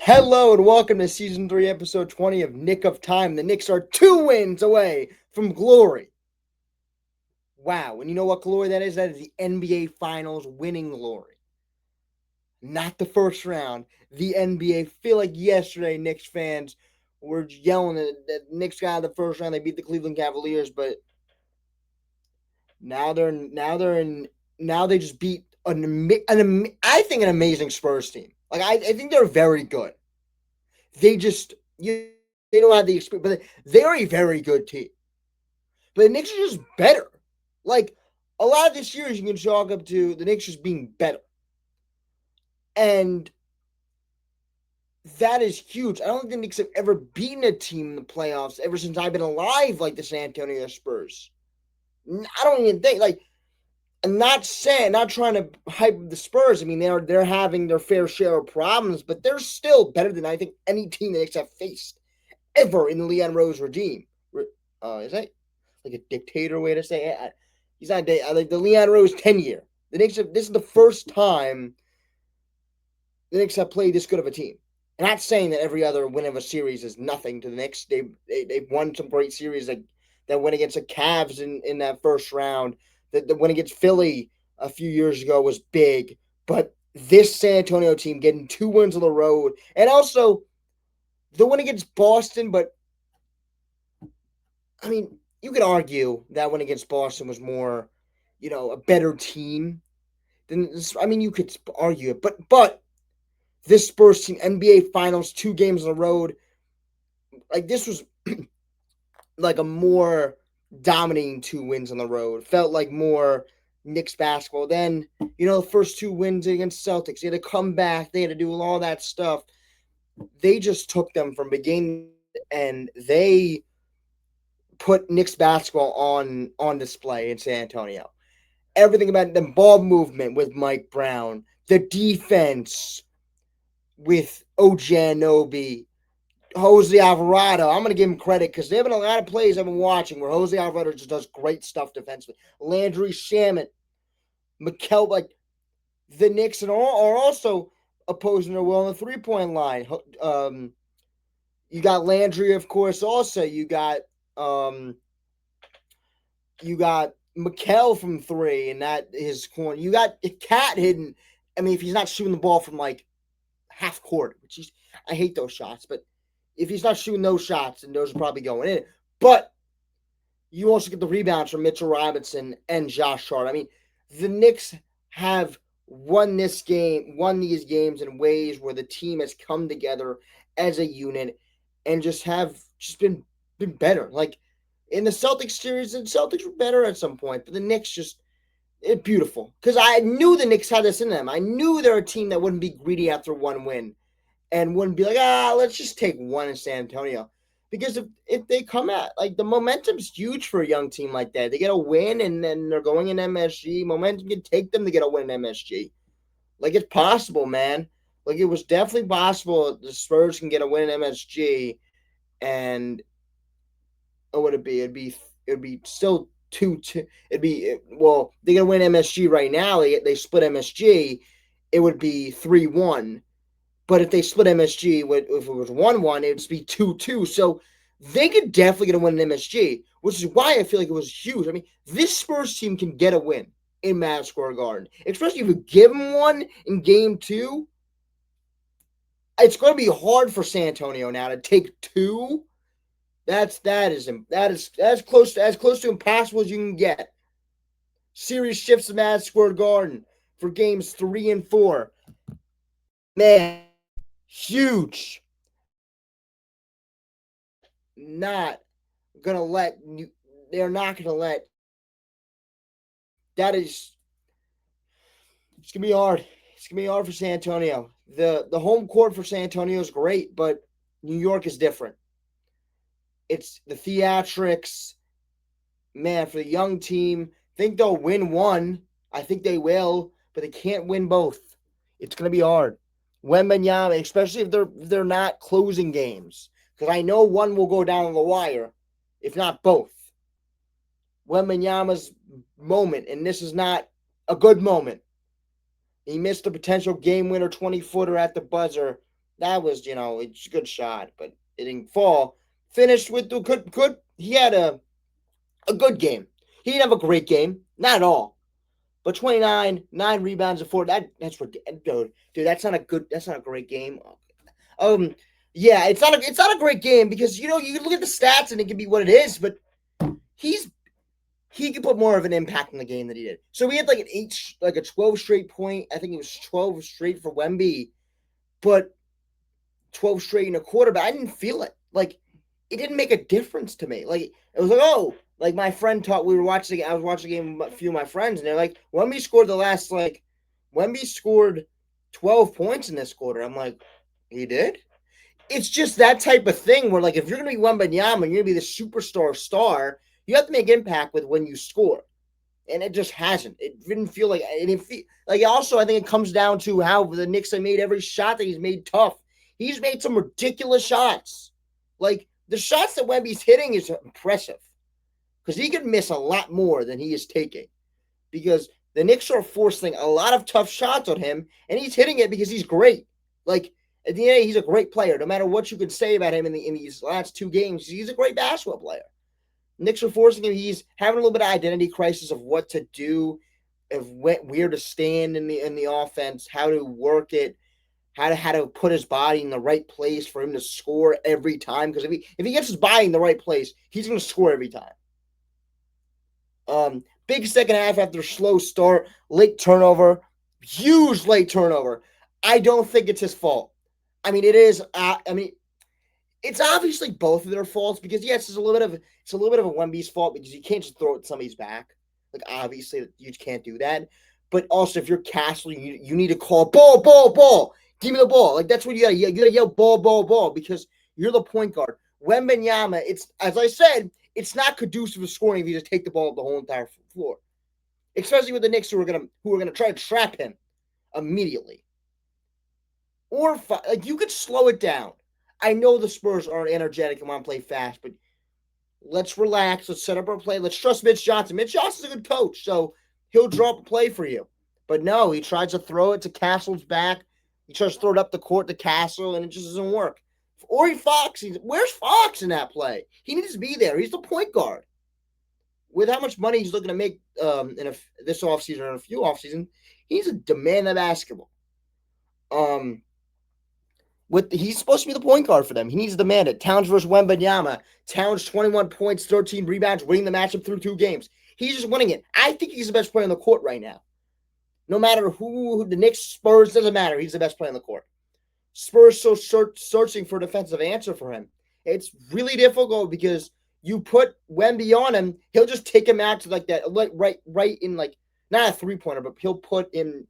Hello and welcome to Season 3, Episode 20 of Knick of Time. The Knicks are 2 wins away from glory. Wow, and you know what glory that is? That is the NBA Finals winning glory. Not the first round, the NBA. Feel like yesterday Knicks fans were yelling that Knicks got out of the first round. They beat the Cleveland Cavaliers, but now they just beat I think an amazing Spurs team. Like I think they're very good. They don't have the experience, but they're a very good team. But the Knicks are just better. Like a lot of this series, you can chalk up to the Knicks just being better, and that is huge. I don't think the Knicks have ever beaten a team in the playoffs ever since I've been alive, like the San Antonio Spurs. I don't even think like. I'm not trying to hype the Spurs. I mean, they're having their fair share of problems, but they're still better than I think any team the Knicks have faced ever in the Leon Rose regime. Is that like a dictator way to say it? He's not like the Leon Rose tenure. The Knicks have, this is the first time the Knicks have played this good of a team. I'm not saying that every other win of a series is nothing to the Knicks. They've won some great series that went against the Cavs in that first round. The win against Philly a few years ago was big, but this San Antonio team getting 2 wins on the road, and also the win against Boston. But I mean, you could argue that win against Boston was more, a better team than this. I mean, you could argue it, but this Spurs team, NBA Finals, 2 games on the road, like this was like a more dominating 2 wins on the road. Felt like more Knicks basketball. Then, the first 2 wins against Celtics, they had to come back. They had to do all that stuff. They just took them from beginning to end. They put Knicks basketball on display in San Antonio. Everything about the ball movement with Mike Brown, the defense with OG Anunoby, Jose Alvarado. I'm going to give him credit because there have been a lot of plays I've been watching where Jose Alvarado just does great stuff defensively. Landry Shamet, Mikal, like the Knicks are also opposing their will on the 3-point line. You got Landry, of course. Also, um, you got Mikal from 3, and that his corner. You got Cat hidden. I mean, if he's not shooting the ball from like half court, I hate those shots, but if he's not shooting those shots, then those are probably going in. But you also get the rebounds from Mitchell Robinson and Josh Hart. I mean, the Knicks have won these games in ways where the team has come together as a unit and just been better. Like in the Celtics series, the Celtics were better at some point, but the Knicks just it's beautiful because I knew the Knicks had this in them. I knew they're a team that wouldn't be greedy after 1 win and wouldn't be like, let's just take one in San Antonio. Because if they come at, like, the momentum's huge for a young team like that. They get a win, and then they're going in MSG. Momentum can take them to get a win in MSG. Like, it's possible, man. Like, it was definitely possible the Spurs can get a win in MSG, and what would it be? It'd be still 2-2. They get a win MSG right now. They split MSG. It would be 3-1. But if they split MSG, if it was 1-1, it would be 2-2. So they could definitely get a win in MSG, which is why I feel like it was huge. I mean, this Spurs team can get a win in Madison Square Garden, especially if you give them one in Game 2. It's going to be hard for San Antonio now to take 2. That is as close to impossible as you can get. Series shifts to Madison Square Garden for games 3 and 4. Man, huge. Not gonna let they're not gonna let that is it's gonna be hard. It's gonna be hard for San Antonio. The home court for San Antonio is great, but New York is different. It's the theatrics, man, for the young team. I think they'll win one. I think they will, but they can't win both. It's gonna be hard. Wembanyama, especially if they're not closing games, because I know one will go down on the wire, if not both. Wembanyama's moment, and this is not a good moment. He missed a potential game winner 20-footer at the buzzer That was, it's a good shot, but it didn't fall. Finished with the good. He had a good game. He didn't have a great game, not at all. But 29, 9 rebounds and four. That's dude. That's not a good. That's not a great game. Um, yeah, it's not a great game because you can look at the stats and it can be what it is, but he's he could put more of an impact in the game than he did. So we had like like a 12 straight point. I think it was 12 straight for Wemby, but 12 straight in a quarter. But I didn't feel it. Like it didn't make a difference to me. Like it was like, oh, like my friend taught. We were watching. I was watching a game with a few of my friends, and they're like, Wemby scored 12 points in this quarter. I'm like, he did. It's just that type of thing where, like, if you're going to be Wembanyama and you're going to be the superstar star, you have to make impact with when you score. And it just hasn't. It didn't feel like it didn't feel like. Also, I think it comes down to how the Knicks have made every shot that he's made tough. He's made some ridiculous shots. Like the shots that Wemby's hitting is impressive because he could miss a lot more than he is taking. Because the Knicks are forcing a lot of tough shots on him, and he's hitting it because he's great. Like at the end of the day, he's a great player. No matter what you could say about him in these last two games, he's a great basketball player. Knicks are forcing him. He's having a little bit of identity crisis of what to do, of where to stand in the offense, how to work it, how to put his body in the right place for him to score every time. Because if he gets his body in the right place, he's going to score every time. Big second half after a slow start, late turnover, huge late turnover. I don't think it's his fault. I mean, it is. It's obviously both of their faults because yes, it's a little bit of a Wemby's fault because you can't just throw it at somebody's back. Like obviously you can't do that. But also if you're Castle, you need to call ball, ball, ball. Give me the ball. Like that's what you gotta yell ball, ball, ball because you're the point guard. Wembanyama, it's as I said, it's not conducive to scoring if you just take the ball up the whole entire floor. Especially with the Knicks who are gonna try to trap him immediately. Or like you could slow it down. I know the Spurs are energetic and want to play fast, but let's relax. Let's set up our play. Let's trust Mitch Johnson. Mitch Johnson's a good coach, so he'll draw up a play for you. But no, he tries to throw it to Castle's back. He tries to throw it up the court to Castle, and it just doesn't work. Ori Fox, where's Fox in that play? He needs to be there. He's the point guard. With how much money he's looking to make this offseason or in a few offseason, he's a demand of basketball. He's supposed to be the point guard for them. He needs to demand it. Towns versus Wembanyama. Towns 21 points, 13 rebounds, winning the matchup through two games. He's just winning it. I think he's the best player on the court right now. No matter who the Knicks, Spurs, doesn't matter. He's the best player on the court. Spurs so searching for a defensive answer for him. It's really difficult because you put Wemby on him, he'll just take him out to like that, like right in like not a 3-pointer, but he'll put him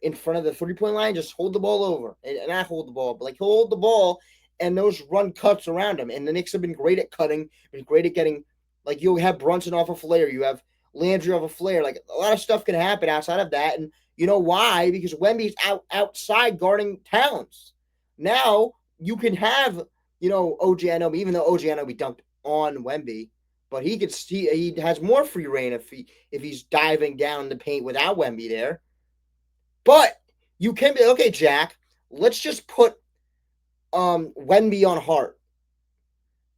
in front of the 3-point line, just hold the ball over and not hold the ball, but like he'll hold the ball and those run cuts around him. And the Knicks have been great at cutting, been great at getting like you'll have Brunson off a flare, you have Landry off a flare, like a lot of stuff can happen outside of that. And you know why? Because Wemby's outside guarding Towns. Now you can have OG Anunoby, even though OG Anunoby dunked on Wemby, but he has more free reign if he's diving down the paint without Wemby there. But you can be okay, Jack. Let's just put Wemby on Hart.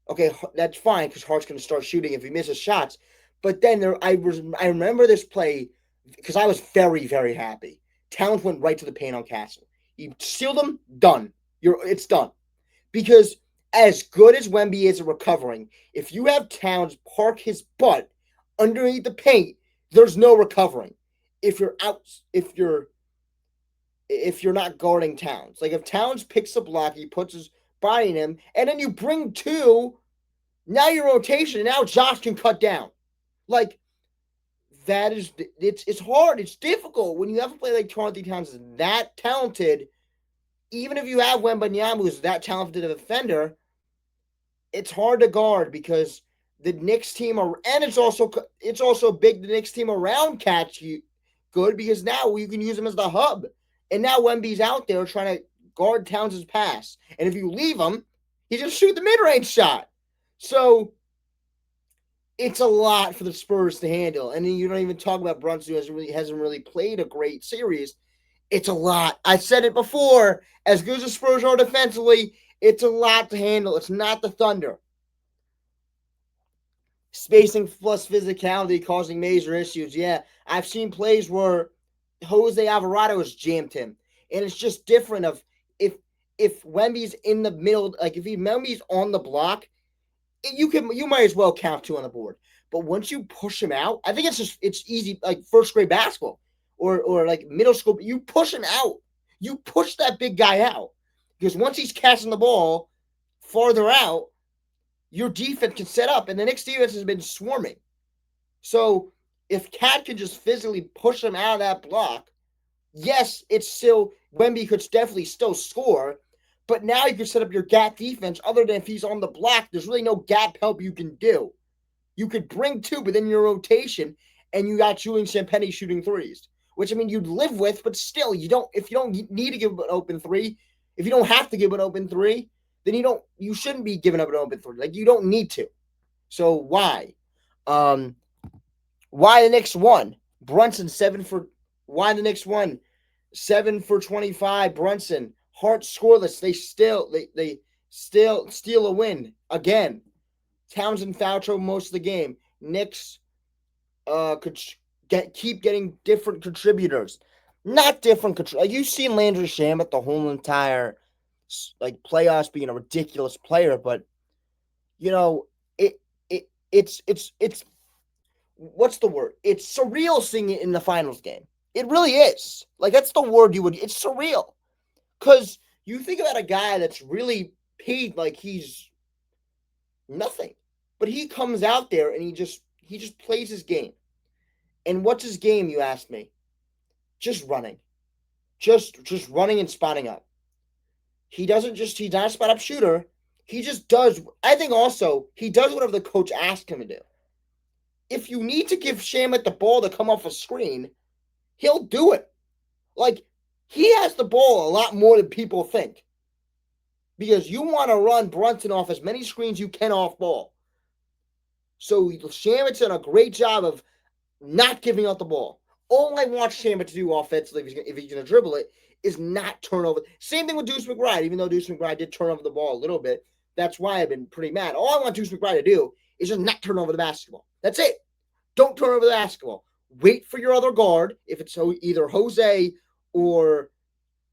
Okay, that's fine because Hart's going to start shooting if he misses shots. But then I remember this play because I was very very happy. Towns went right to the paint on Castle. He sealed him. Done. It's done. Because as good as Wemby is at recovering, if you have Towns park his butt underneath the paint, there's no recovering. If you're not guarding Towns. Like if Towns picks a block, he puts his body in him, and then you bring two, now your rotation, and now Josh can cut down. Like that is it's hard. It's difficult when you have a player like Karl-Anthony Towns is that talented. Even if you have Wembanyama who's that talented a defender, it's hard to guard because the Knicks team are, and it's also big. The Knicks team around catch you good because now you can use him as the hub. And now Wemby's out there trying to guard Towns' pass. And if you leave him, he's going to shoot the mid-range shot. So it's a lot for the Spurs to handle. And then you don't even talk about Brunson, who hasn't really played a great series. It's a lot. I said it before. As good as the Spurs are defensively, it's a lot to handle. It's not the Thunder. Spacing plus physicality causing major issues. Yeah, I've seen plays where Jose Alvarado has jammed him, and it's just different. Of if if Wemby's in the middle, like if Wemby's on the block, you might as well count two on the board. But once you push him out, I think it's easy like first grade basketball or like middle school. You push him out. You push that big guy out because once he's catching the ball farther out, your defense can set up, and the Knicks defense has been swarming. So if Cat can just physically push him out of that block, yes, it's still Wemby could definitely still score, but now you can set up your gap defense. Other than if he's on the block, there's really no gap help you can do. You could bring two within your rotation, and you got Julian Champagnie shooting threes, which I mean you'd live with, but still you don't. If you don't need to give an open three, if you don't have to give an open three, then you shouldn't be giving up an open three. Like you don't need to. So why? Um, why the Knicks won? Brunson seven for. Why the Knicks won? 7 for 25. Brunson Hart scoreless. They still steal a win again. Townsend foul trouble most of the game. Knicks could keep getting different contributors. Not different. Like you've seen Landry Shamet the whole entire like playoffs being a ridiculous player, but you know it's what's the word? It's surreal seeing it in the finals game. It really is. Like that's the word you would. It's surreal because you think about a guy that's really paid like he's nothing, but he comes out there and he just plays his game. And what's his game? You asked me. Just running, just running and spotting up. He's not a spot up shooter. He just does. I think also he does whatever the coach asks him to do. If you need to give Shamet the ball to come off a screen, he'll do it. Like he has the ball a lot more than people think because you want to run Brunson off as many screens you can off ball. So Shamet's done a great job of not giving out the ball. All I want Shamet to do offensively, if he's going to dribble it, is not turn over. Same thing with Deuce McBride, even though Deuce McBride did turn over the ball a little bit. That's why I've been pretty mad. All I want Deuce McBride to do is just not turn over the basketball. That's it. Don't turn over the basketball. Wait for your other guard, if it's either Jose or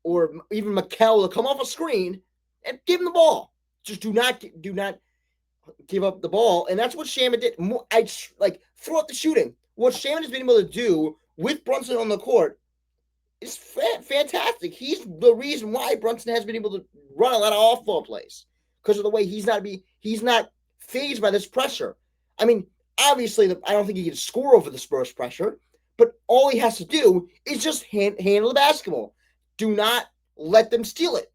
even Mikel to come off a screen and give him the ball. Just do not give up the ball, and that's what Shamet did. I like throughout the shooting. What Shamet has been able to do with Brunson on the court is fantastic. He's the reason why Brunson has been able to run a lot of off-ball plays because of the way he's not phased by this pressure. I mean, obviously, I don't think he can score over the Spurs pressure, but all he has to do is just handle the basketball. Do not let them steal it,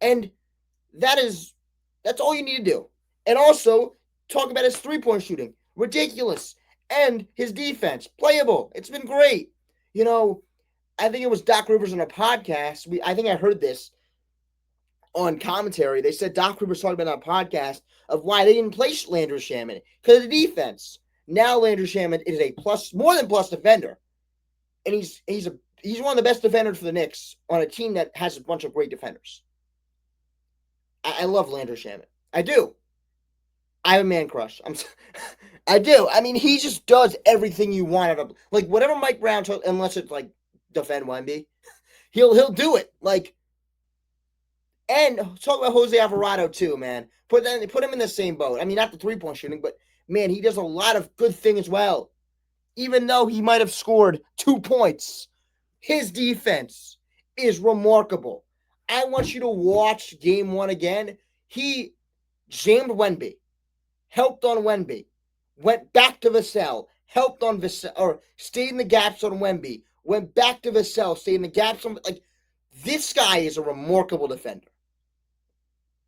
and that's all you need to do. And also talk about his 3-point shooting, ridiculous, and his defense, playable. It's been great. You know, I think it was Doc Rivers on a podcast. I think I heard this on commentary. They said Doc Rivers talked about on a podcast of why they didn't play Landry Shamet because of the defense. Now Landry Shamet is a more than plus defender, and he's one of the best defenders for the Knicks on a team that has a bunch of great defenders. I love Landry Shamet. I do. I have a man crush. I do. I mean, he just does everything you want out of like whatever Mike Brown told, unless it's like defend Wemby, he'll do it. Like, and talk about Jose Alvarado too, man. Put him in the same boat. I mean, not the 3-point shooting, but man, he does a lot of good things as well. Even though he might have scored 2 points, his defense is remarkable. I want you to watch game 1 again. He jammed Wemby, helped on Wemby, went back to Vassell, helped on Vassell, or stayed in the gaps on Wemby, went back to Vassell, stayed in the gaps on, like, this guy is a remarkable defender.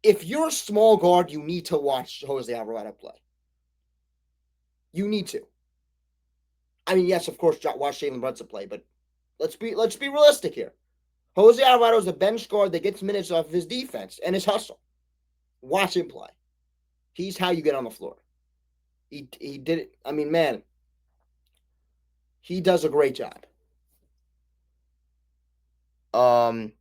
If you're a small guard, you need to watch Jose Alvarado play. You need to. I mean, yes, of course, watch Jalen Brunson play, but let's be realistic here. Jose Alvarado is a bench guard that gets minutes off of his defense and his hustle. Watch him play. He's how you get on the floor. He did it. I mean, man, he does a great job. Um,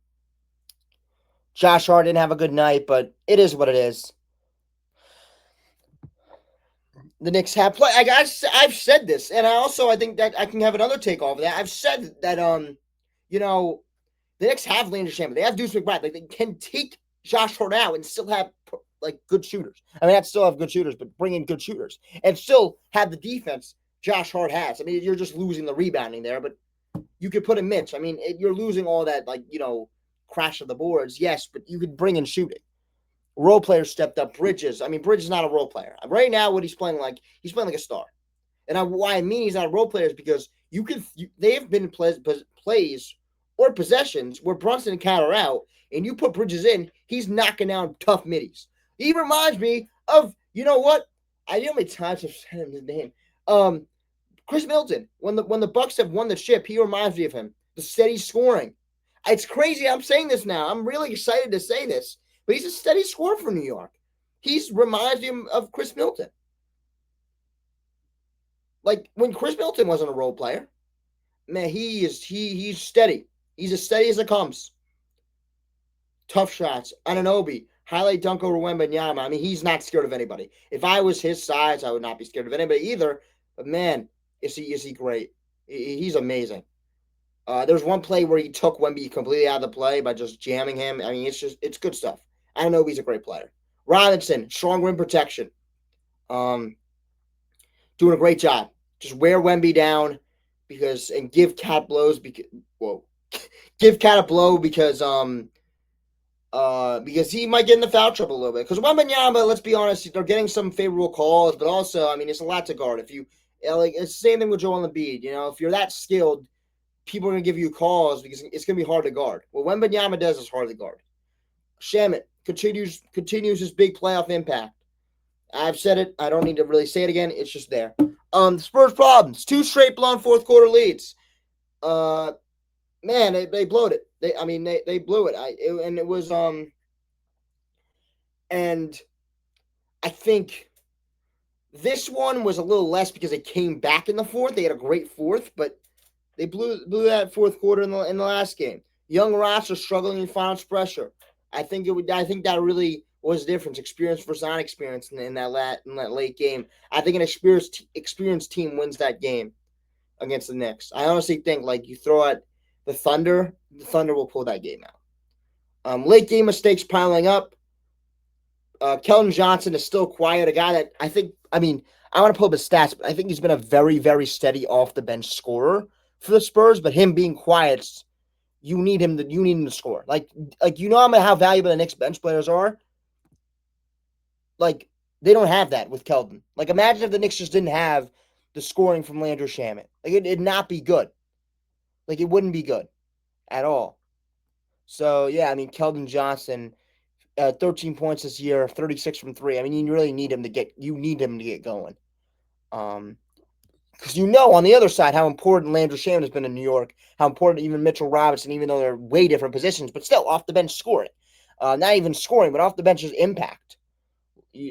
Josh Hart didn't have a good night, but it is what it is. The Knicks have play. I've said this, and I think that I can have another take off of that. I've said that you know, the Knicks have Landry Shamet. They have Deuce McBride. Like they can take Josh Hart out and still have like good shooters. I mean, not still have good shooters, but bring in good shooters and still have the defense Josh Hart has. I mean, you're just losing the rebounding there, but you could put in Mitch. I mean, you're losing all that crash of the boards, yes, but you could bring in shooting. Role players stepped up. Bridges. I mean, Bridges is not a role player right now. What he's playing like a star. And why I mean he's not a role player is because they have been plays or possessions where Brunson and Cat are out, and you put Bridges in, he's knocking down tough middies. He reminds me of, you know what? I know how many times I've said his name. Chris Middleton. When the Bucks have won the chip, he reminds me of him. The steady scoring. It's crazy I'm saying this now. I'm really excited to say this, but he's a steady scorer for New York. He reminds me of Chris Middleton. Like when Chris Middleton wasn't a role player, man, he's steady. He's as steady as it comes. Tough shots. Anunoby, highlight dunk over Wembanyama. I mean, he's not scared of anybody. If I was his size, I would not be scared of anybody either. But man, is he great? He's amazing. There's one play where he took Wemby completely out of the play by just jamming him. I mean, it's good stuff. Anunoby's a great player. Robinson, strong rim protection. Doing a great job. Just wear Wemby down and give Cat blows give Cat a blow because he might get in the foul trouble a little bit. Because Wembanyama, let's be honest, they're getting some favorable calls, but also, I mean, it's a lot to guard. If you it's the same thing with Joel Embiid. You know, if you're that skilled, people are gonna give you calls because it's gonna be hard to guard. What Wembanyama does is hard to guard. Shamet continues his big playoff impact. I've said it. I don't need to really say it again. It's just there. Spurs problems. 2 straight blown fourth quarter leads. Man, they blowed it. They blew it. And it was and I think this one was a little less because they came back in the fourth. They had a great fourth, but they blew that fourth quarter in the last game. Young roster struggling in finals pressure. I think that really was the difference. Experience versus non-experience in that late game. I think an experienced team wins that game against the Knicks. I honestly think like you throw out the Thunder will pull that game out. Late game mistakes piling up. Keldon Johnson is still quiet. A guy that I want to pull up his stats, but I think he's been a very, very steady off the bench scorer for the Spurs. But him being quiet, you need him to score. Like you know how valuable the Knicks bench players are. Like they don't have that with Keldon. Like imagine if the Knicks just didn't have the scoring from Landry Shamet. Like it'd not be good. Like it wouldn't be good at all. So yeah, I mean Keldon Johnson, 13 points this year, 36 from 3. I mean you really need him to get going. Because on the other side how important Landry Shamet has been in New York, how important even Mitchell Robinson, even though they're way different positions, but still off the bench scoring. Not even scoring, but off the bench's impact.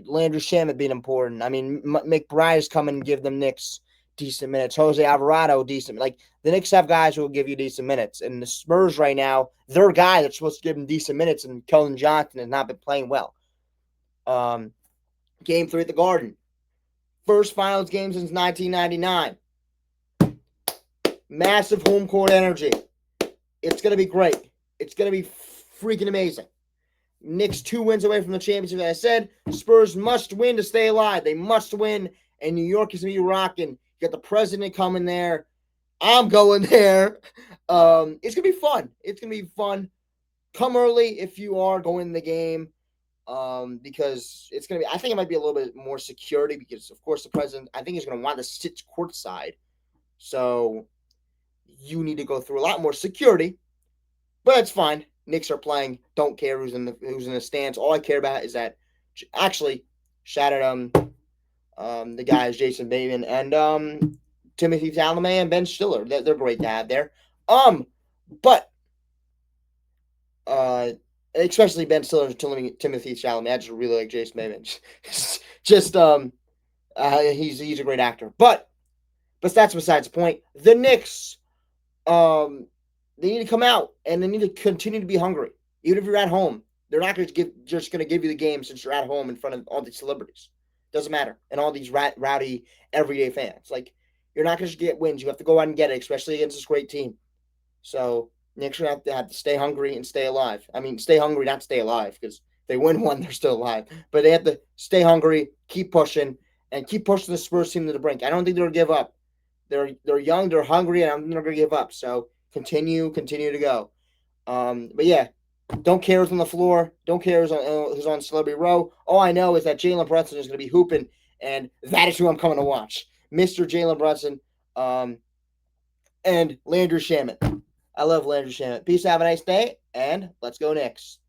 Landry Shamet being important. I mean, McBride is coming and give them Knicks decent minutes. Jose Alvarado, decent. Like, the Knicks have guys who will give you decent minutes. And the Spurs right now, their guy that's supposed to give them decent minutes, and Keldon Johnson has not been playing well. Game 3 at the Garden. First finals game since 1999. Massive home court energy. It's going to be great. It's going to be freaking amazing. Knicks 2 wins away from the championship. As I said, Spurs must win to stay alive. They must win, and New York is going to be rocking. You got the president coming there. I'm going there. It's going to be fun. It's going to be fun. Come early if you are going to the game because it's going to be – I think it might be a little bit more security because, of course, the president – I think he's going to want to sit courtside. So you need to go through a lot more security, but it's fine. Knicks are playing. Don't care who's in the stands. All I care about is that actually shout out the guys Jason Bateman and Timothy Chalamet and Ben Stiller. They're great to have there. But especially Ben Stiller and Timothy Chalamet. I just really like Jason Bateman. He's a great actor. But that's besides the point. The Knicks They need to come out and they need to continue to be hungry. Even if you're at home, they're not going to give you the game since you're at home in front of all these celebrities. Doesn't matter, and all these rowdy everyday fans. Like you're not going to get wins. You have to go out and get it, especially against this great team. So Knicks are going to have to stay hungry and stay alive. I mean, stay hungry, not stay alive, because if they win one, they're still alive. But they have to stay hungry, keep pushing, and keep pushing the Spurs team to the brink. I don't think they're going to give up. They're young, they're hungry, and I don't think they're going to give up. So continue to go. But yeah, don't care who's on the floor. Don't care who's on Celebrity Row. All I know is that Jalen Brunson is going to be hooping, and that is who I'm coming to watch, Mr. Jalen Brunson, um, and Landry Shamet. I love Landry Shamet. Peace. Have a nice day, and let's go Knicks.